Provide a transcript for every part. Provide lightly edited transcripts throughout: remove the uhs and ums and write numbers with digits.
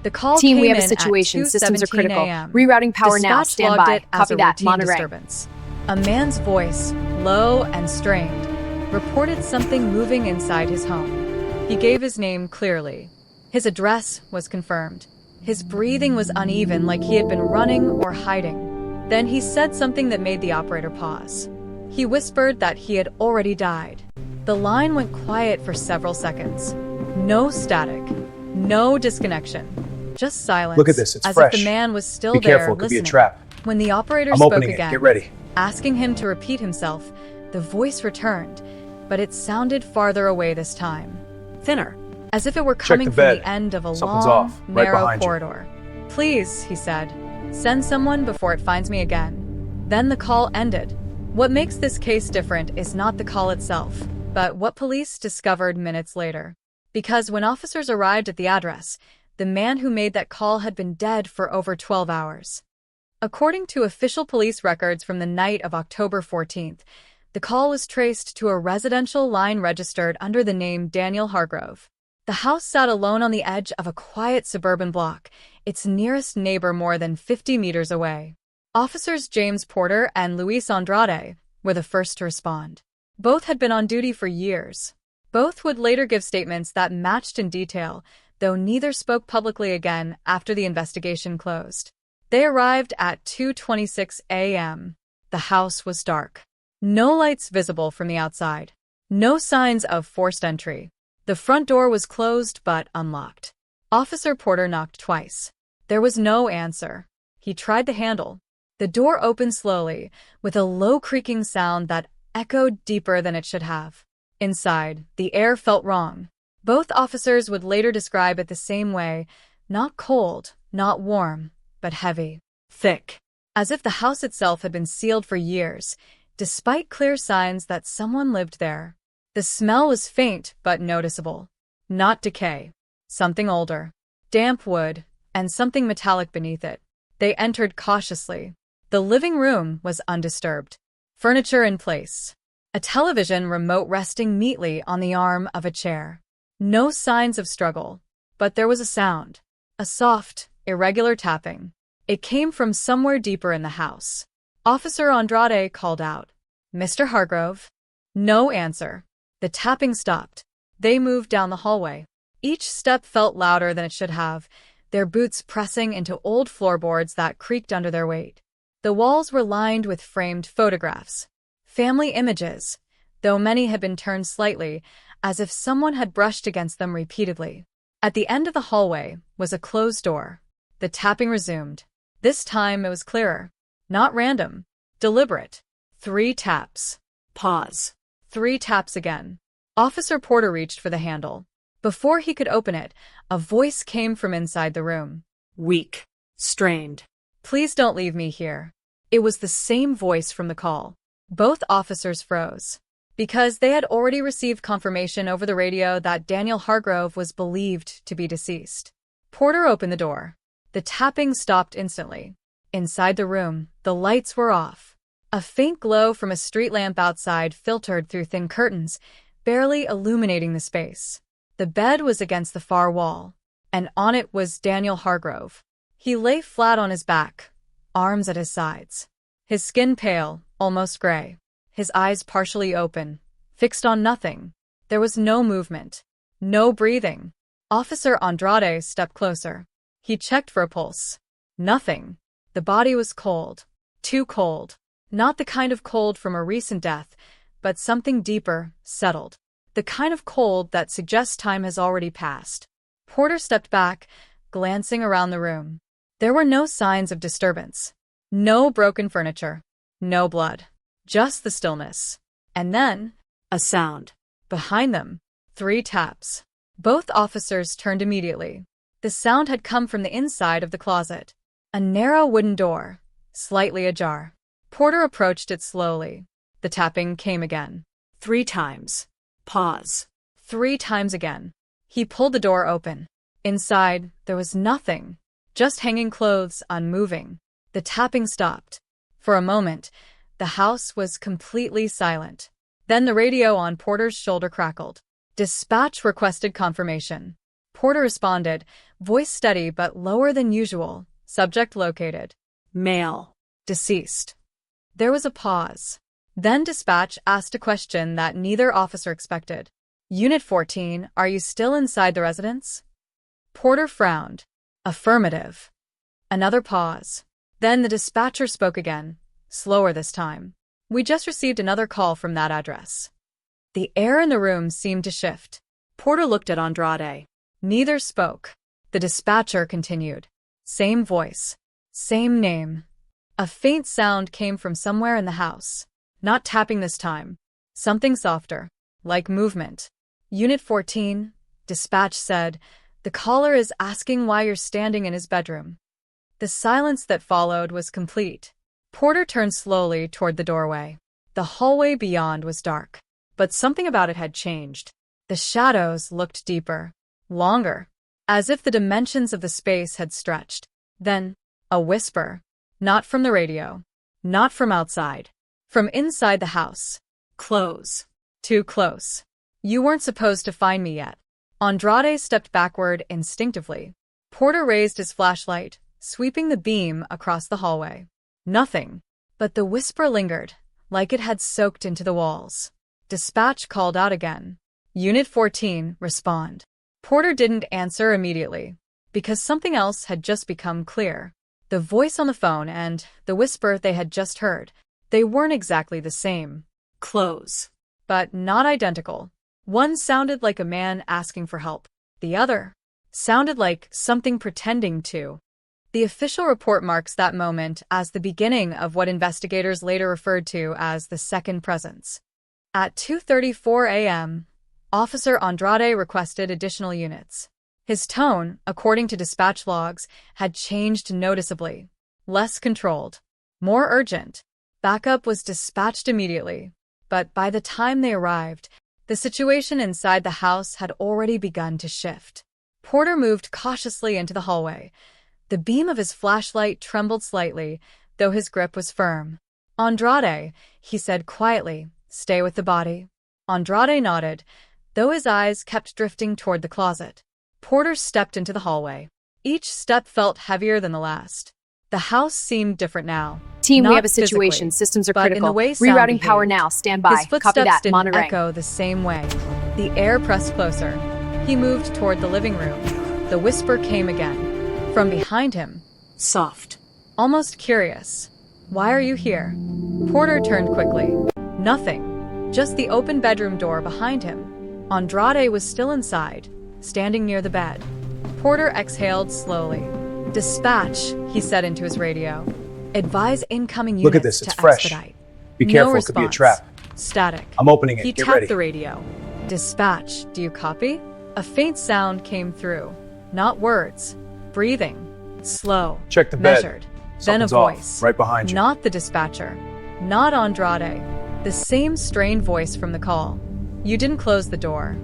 The call Team, came we have a in situation. at Systems are 2:17 critical. a.m. Rerouting power now. Dispatch Stand logged by. it as Copy a that. routine Monitoring. disturbance. A man's voice, low and strained, reported something moving inside his home. He gave his name clearly. His address was confirmed. His breathing was uneven, like he had been running or hiding. Then he said something that made the operator pause. He whispered that he had already died. The line went quiet for several seconds. No static, no disconnection, just silence. Look at this, it's as fresh. if the man was still Be there careful, it could be a listening. trap. When the operator I'm spoke opening it. again, Get ready. asking him to repeat himself, the voice returned, but it sounded farther away this time. Thinner, as if it were coming the from bed. the end of a Something's long, off, right narrow behind you. corridor. Please, he said, send someone before it finds me again. Then the call ended. What makes this case different is not the call itself, but what police discovered minutes later. Because when officers arrived at the address, the man who made that call had been dead for over 12 hours. According to official police records from the night of October 14th, the call was traced to a residential line registered under the name Daniel Hargrove. The house sat alone on the edge of a quiet suburban block, its nearest neighbor more than 50 meters away. Officers James Porter and Luis Andrade were the first to respond. Both had been on duty for years. Both would later give statements that matched in detail, though neither spoke publicly again after the investigation closed. They arrived at 2:26 a.m. The house was dark. No lights visible from the outside. No signs of forced entry. The front door was closed but unlocked. Officer Porter knocked twice. There was no answer. He tried the handle. The door opened slowly, with a low creaking sound that echoed deeper than it should have. Inside, the air felt wrong. Both officers would later describe it the same way, not cold, not warm, but heavy, thick, as if the house itself had been sealed for years, despite clear signs that someone lived there. The smell was faint but noticeable. Not decay. Something older. Damp wood, and something metallic beneath it. They entered cautiously. The living room was undisturbed. Furniture in place. A television remote resting neatly on the arm of a chair. No signs of struggle, but there was a sound. A soft, irregular tapping. It came from somewhere deeper in the house. Officer Andrade called out, "Mr. Hargrove?" No answer. The tapping stopped. They moved down the hallway. Each step felt louder than it should have, their boots pressing into old floorboards that creaked under their weight. The walls were lined with framed photographs. Family images, though many had been turned slightly, as if someone had brushed against them repeatedly. At the end of the hallway was a closed door. The tapping resumed. This time it was clearer. Not random. Deliberate. 3 taps. Pause. 3 taps again. Officer Porter reached for the handle. Before he could open it, a voice came from inside the room. Weak. Strained. "Please don't leave me here." It was the same voice from the call. Both officers froze, because they had already received confirmation over the radio that Daniel Hargrove was believed to be deceased. Porter opened the door. The tapping stopped instantly. Inside the room, the lights were off. A faint glow from a street lamp outside filtered through thin curtains, barely illuminating the space. The bed was against the far wall, and on it was Daniel Hargrove. He lay flat on his back, arms at his sides. His skin pale, almost gray. His eyes partially open, fixed on nothing. There was no movement, no breathing. Officer Andrade stepped closer. He checked for a pulse. Nothing. The body was cold. Too cold. Not the kind of cold from a recent death, but something deeper, settled. The kind of cold that suggests time has already passed. Porter stepped back, glancing around the room. There were no signs of disturbance. No broken furniture. No blood. Just the stillness. And then, a sound. Behind them, 3 taps. Both officers turned immediately. The sound had come from the inside of the closet. A narrow wooden door, slightly ajar. Porter approached it slowly. The tapping came again. 3 times. Pause. 3 times again. He pulled the door open. Inside, there was nothing. Just hanging clothes, unmoving. The tapping stopped. For a moment, the house was completely silent. Then the radio on Porter's shoulder crackled. Dispatch requested confirmation. Porter responded, voice steady but lower than usual. Subject located. Male. Deceased. There was a pause. Then dispatch asked a question that neither officer expected. Unit 14, are you still inside the residence? Porter frowned. Affirmative. Another pause. Then the dispatcher spoke again, slower this time. We just received another call from that address. The air in the room seemed to shift. Porter looked at Andrade. Neither spoke. The dispatcher continued. Same voice. Same name. A faint sound came from somewhere in the house. Not tapping this time. Something softer. Like movement. Unit 14, dispatch said, the caller is asking why you're standing in his bedroom. The silence that followed was complete. Porter turned slowly toward the doorway. The hallway beyond was dark. But something about it had changed. The shadows looked deeper. Longer. As if the dimensions of the space had stretched. Then, a whisper. Not from the radio. Not from outside. From inside the house. Close. Too close. You weren't supposed to find me yet. Andrade stepped backward instinctively. Porter raised his flashlight, sweeping the beam across the hallway. Nothing. But the whisper lingered, like it had soaked into the walls. Dispatch called out again. Unit 14, respond. Porter didn't answer immediately, because something else had just become clear. The voice on the phone and the whisper they had just heard, they weren't exactly the same. Close. But not identical. One sounded like a man asking for help. The other sounded like something pretending to. The official report marks that moment as the beginning of what investigators later referred to as the second presence. At 2:34 a.m., Officer Andrade requested additional units. His tone, according to dispatch logs, had changed noticeably. Less controlled. More urgent. Backup was dispatched immediately. But by the time they arrived, the situation inside the house had already begun to shift. Porter moved cautiously into the hallway. The beam of his flashlight trembled slightly, though his grip was firm. Andrade, he said quietly, stay with the body. Andrade nodded, though his eyes kept drifting toward the closet. Porter stepped into the hallway. Each step felt heavier than the last. The house seemed different now. Team, we have a situation. Systems are critical. Rerouting power now. Stand by. His footsteps Copy that. didn't Monitoring. echo the same way. The air pressed closer. He moved toward the living room. The whisper came again. From behind him. Soft. Almost curious. Why are you here? Porter turned quickly. Nothing. Just the open bedroom door behind him. Andrade was still inside, standing near the bed. Porter exhaled slowly. Dispatch, he said into his radio. Advise incoming units. Look at this, it's fresh. Expedite. Be careful, No it could be a response. trap. Static. I'm opening it. He Get tapped ready. the radio. Dispatch, do you copy? A faint sound came through. Not words. Breathing. Slow. Check the bed. Measured. Then a Something's off, voice. right behind you. Not the dispatcher. Not Andrade. The same strained voice from the call. You didn't close the door.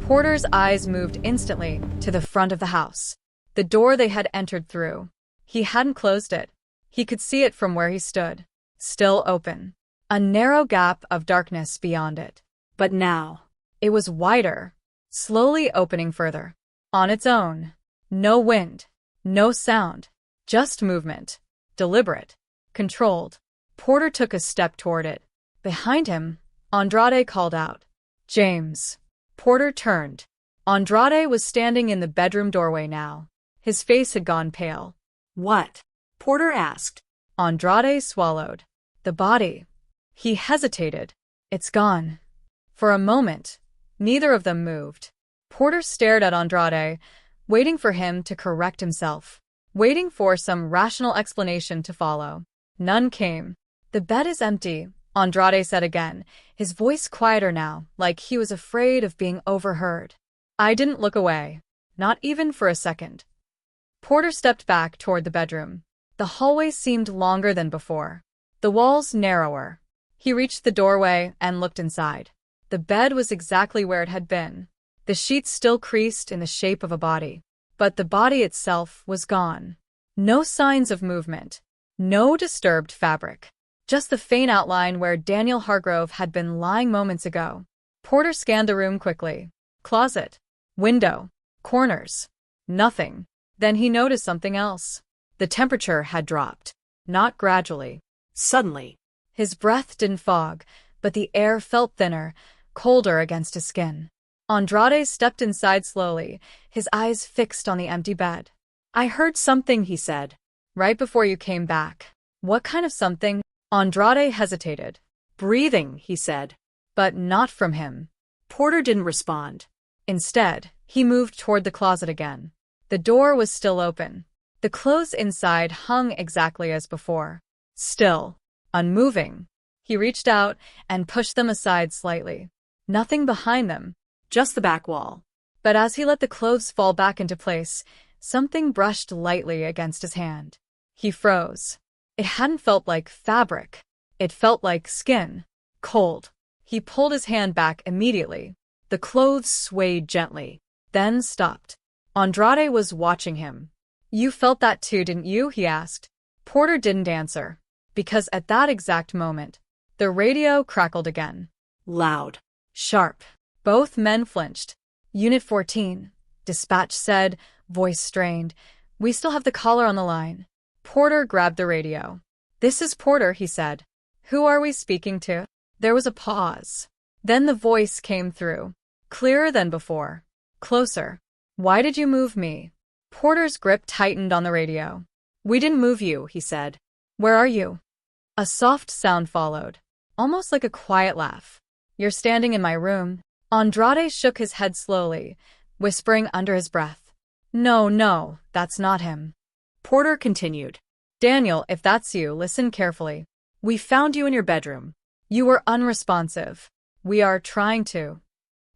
Porter's eyes moved instantly to the front of the house. The door they had entered through. He hadn't closed it. He could see it from where he stood. Still open. A narrow gap of darkness beyond it. But now, it was wider, slowly opening further. On its own. No wind. No sound. Just movement. Deliberate. Controlled. Porter took a step toward it. Behind him, Andrade called out. James. Porter turned. Andrade was standing in the bedroom doorway now. His face had gone pale. What? Porter asked. Andrade swallowed. The body. He hesitated. It's gone. For a moment, neither of them moved. Porter stared at Andrade, waiting for him to correct himself, waiting for some rational explanation to follow. None came. The bed is empty, Andrade said again, his voice quieter now, like he was afraid of being overheard. I didn't look away. Not even for a second. Porter stepped back toward the bedroom. The hallway seemed longer than before. The walls narrower. He reached the doorway and looked inside. The bed was exactly where it had been. The sheets still creased in the shape of a body. But the body itself was gone. No signs of movement. No disturbed fabric. Just the faint outline where Daniel Hargrove had been lying moments ago. Porter scanned the room quickly. Closet. Window. Corners. Nothing. Then he noticed something else. The temperature had dropped. Not gradually. Suddenly. His breath didn't fog, but the air felt thinner, colder against his skin. Andrade stepped inside slowly, his eyes fixed on the empty bed. "I heard something," he said. "Right before you came back." "What kind of something?" Andrade hesitated. "Breathing," he said. But not from him. Porter didn't respond. Instead, he moved toward the closet again. The door was still open. The clothes inside hung exactly as before. Still. Unmoving. He reached out and pushed them aside slightly. Nothing behind them. Just the back wall. But as he let the clothes fall back into place, something brushed lightly against his hand. He froze. It hadn't felt like fabric. It felt like skin. Cold. He pulled his hand back immediately. The clothes swayed gently, then stopped. Andrade was watching him. "You felt that too, didn't you?" he asked. Porter didn't answer, because at that exact moment, the radio crackled again. Loud. Sharp. Both men flinched. "Unit 14, dispatch said, voice strained. "We still have the caller on the line." Porter grabbed the radio. "This is Porter," he said. "Who are we speaking to?" There was a pause. Then the voice came through, clearer than before. Closer. "Why did you move me?" Porter's grip tightened on the radio. "We didn't move you," he said. "Where are you?" A soft sound followed, almost like a quiet laugh. "You're standing in my room." Andrade shook his head slowly, whispering under his breath. No, that's not him." Porter continued. "Daniel, if that's you, listen carefully. We found you in your bedroom. You were unresponsive. We are trying to.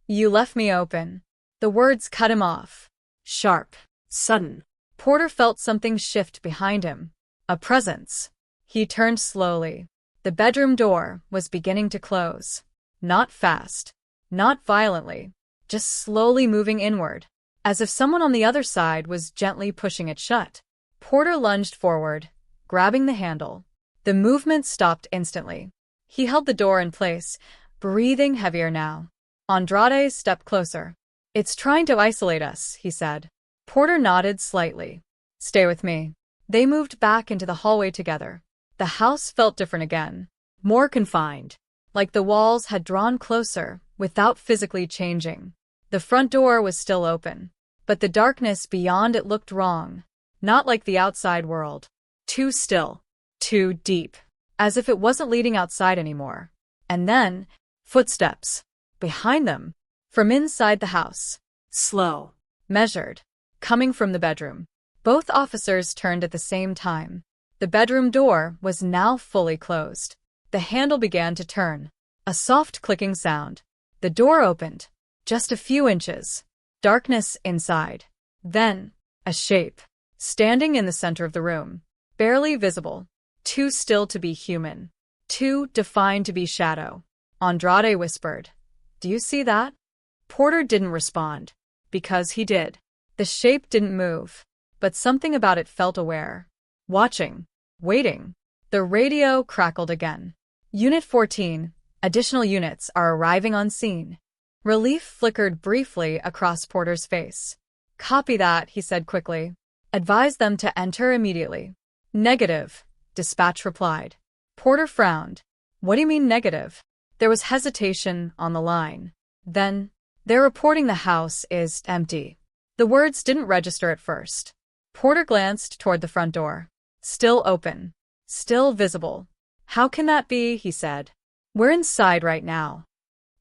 You left me open." The words cut him off. Sharp. Sudden. Porter felt something shift behind him. A presence. He turned slowly. The bedroom door was beginning to close. Not fast. Not violently. Just slowly moving inward, as if someone on the other side was gently pushing it shut. Porter lunged forward, grabbing the handle. The movement stopped instantly. He held the door in place, breathing heavier now. Andrade stepped closer. "It's trying to isolate us," he said. Porter nodded slightly. "Stay with me." They moved back into the hallway together. The house felt different again. More confined. Like the walls had drawn closer, without physically changing. The front door was still open. But the darkness beyond it looked wrong. Not like the outside world. Too still. Too deep. As if it wasn't leading outside anymore. And then, footsteps. Behind them. From inside the house. Slow. Measured. Coming from the bedroom. Both officers turned at the same time. The bedroom door was now fully closed. The handle began to turn. A soft clicking sound. The door opened. Just a few inches. Darkness inside. Then, a shape. Standing in the center of the room. Barely visible. Too still to be human. Too defined to be shadow. Andrade whispered. "Do you see that?" Porter didn't respond. Because he did. The shape didn't move. But something about it felt aware. Watching. Waiting. The radio crackled again. "Unit 14, additional units are arriving on scene." Relief flickered briefly across Porter's face. "Copy that," he said quickly. "Advise them to enter immediately." "Negative," dispatch replied. Porter frowned. "What do you mean negative?" There was hesitation on the line. Then, "They're reporting the house is empty." The words didn't register at first. Porter glanced toward the front door. Still open. Still visible. "How can that be?" he said. "We're inside right now."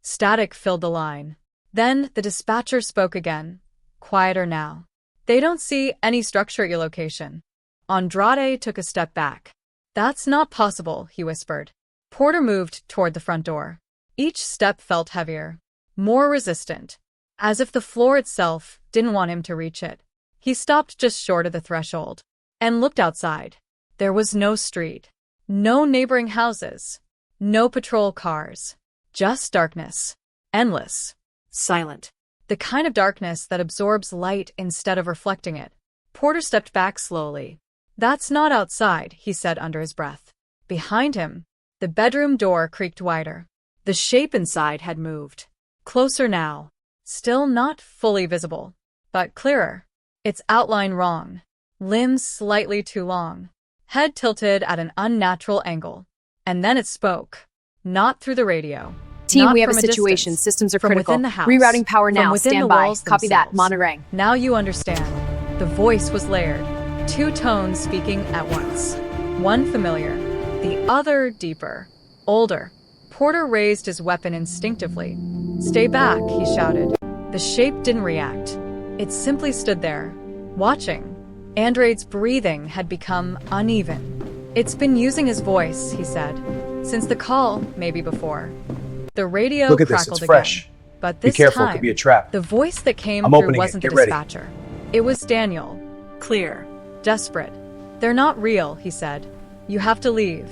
Static filled the line. Then the dispatcher spoke again. Quieter now. "They don't see any structure at your location." Andrade took a step back. "That's not possible," he whispered. Porter moved toward the front door. Each step felt heavier. More resistant. As if the floor itself didn't want him to reach it. He stopped just short of the threshold. And looked outside. There was no street. No neighboring houses. No patrol cars. Just darkness. Endless. Silent. The kind of darkness that absorbs light instead of reflecting it. Porter stepped back slowly. "That's not outside," he said under his breath. Behind him, the bedroom door creaked wider. The shape inside had moved. Closer now. Still not fully visible. but clearer. Its outline wrong. Limbs slightly too long. Head tilted at an unnatural angle. And then it spoke. Not through the radio. Team, we have a situation. Systems are critical. Within the house. Rerouting power now. Stand by. Copy that. Monitoring. Now you understand. The voice was layered. Two tones speaking at once. One familiar, the other deeper, older. Porter raised his weapon instinctively. "Stay back," he shouted. The shape didn't react. It simply stood there, watching. Andrade's breathing had become uneven. "It's been using his voice," he said. "Since the call, maybe before." The radio Look at crackled this, it's fresh. again. But this Be careful, time, it could be a trap. the voice that came I'm through opening wasn't it. the Get ready. dispatcher. It was Daniel. Clear. Desperate. "They're not real," he said. "You have to leave."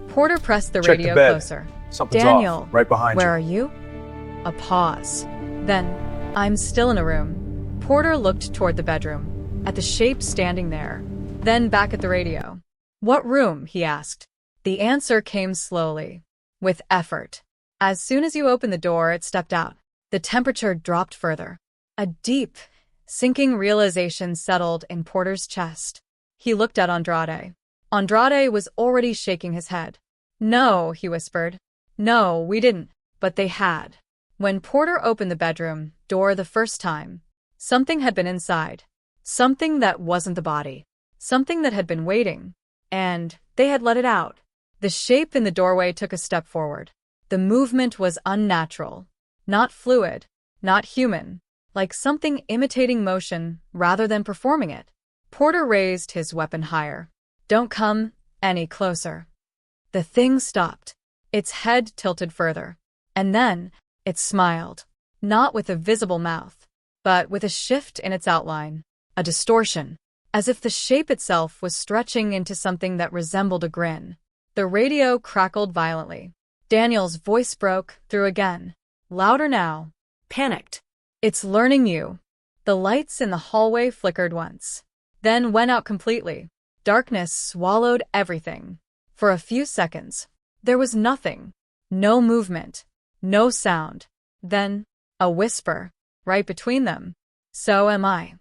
Porter pressed the Check radio the bed. closer. Something's "Daniel, off, right behind where you. are you?" A pause. Then, "I'm still in a room." Porter looked toward the bedroom, at the shape standing there, then back at the radio. "What room?" he asked. The answer came slowly, with effort. "As soon as you opened the door, it stepped out." The temperature dropped further. A deep, sinking realization settled in Porter's chest. He looked at Andrade. Andrade was already shaking his head. "No," he whispered. "No, we didn't." But they had. When Porter opened the bedroom door the first time, something had been inside. Something that wasn't the body. Something that had been waiting. And they had let it out. The shape in the doorway took a step forward. The movement was unnatural. Not fluid. Not human. Like something imitating motion rather than performing it. Porter raised his weapon higher. "Don't come any closer." The thing stopped. Its head tilted further. And then it smiled. Not with a visible mouth, but with a shift in its outline. A distortion. As if the shape itself was stretching into something that resembled a grin. The radio crackled violently. Daniel's voice broke through again. Louder now. Panicked. "It's learning you." The lights in the hallway flickered once. Then went out completely. Darkness swallowed everything. For a few seconds, there was nothing. No movement. No sound. Then, a whisper, right between them. "So am I."